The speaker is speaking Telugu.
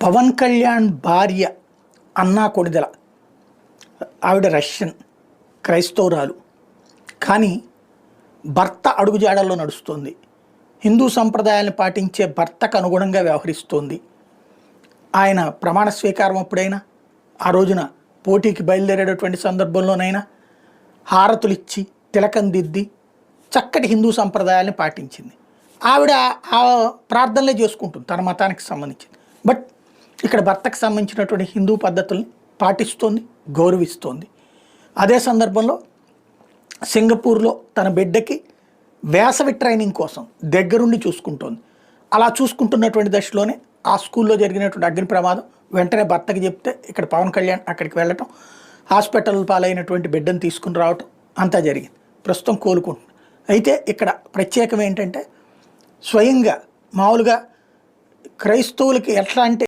పవన్ కళ్యాణ్ భార్య అన్నా కొడిదల, ఆవిడ రష్యన్ క్రైస్తవురాలు. కానీ భర్త అడుగుజాడల్లో నడుస్తుంది. హిందూ సంప్రదాయాలను పాటించే భర్తకు అనుగుణంగా వ్యవహరిస్తోంది. ఆయన ప్రమాణ స్వీకారం అప్పుడైనా, ఆ రోజున పోటీకి బయలుదేరేటటువంటి సందర్భంలోనైనా హారతులిచ్చి తిలకం దిద్ది చక్కటి హిందూ సంప్రదాయాలను పాటించింది. ఆవిడ ఆ ప్రార్థనలే చేసుకుంటుంది తన మతానికి సంబంధించింది. బట్ ఇక్కడ భర్తకు సంబంధించినటువంటి హిందూ పద్ధతుల్ని పాటిస్తోంది, గౌరవిస్తోంది. అదే సందర్భంలో సింగపూర్లో తన బిడ్డకి వేసవి ట్రైనింగ్ కోసం దగ్గరుండి చూసుకుంటోంది. అలా చూసుకుంటున్నటువంటి దశలోనే ఆ స్కూల్లో జరిగినటువంటి అగ్ని ప్రమాదం. వెంటనే భర్తకి చెప్తే ఇక్కడ పవన్ కళ్యాణ్ అక్కడికి వెళ్ళటం, హాస్పిటల్ పాలైనటువంటి బిడ్డను తీసుకుని రావటం అంతా జరిగింది. ప్రస్తుతం కోలుకుంటుంది. అయితే ఇక్కడ ప్రత్యేకం ఏంటంటే, స్వయంగా మామూలుగా క్రైస్తవులకి ఎట్లా అంటే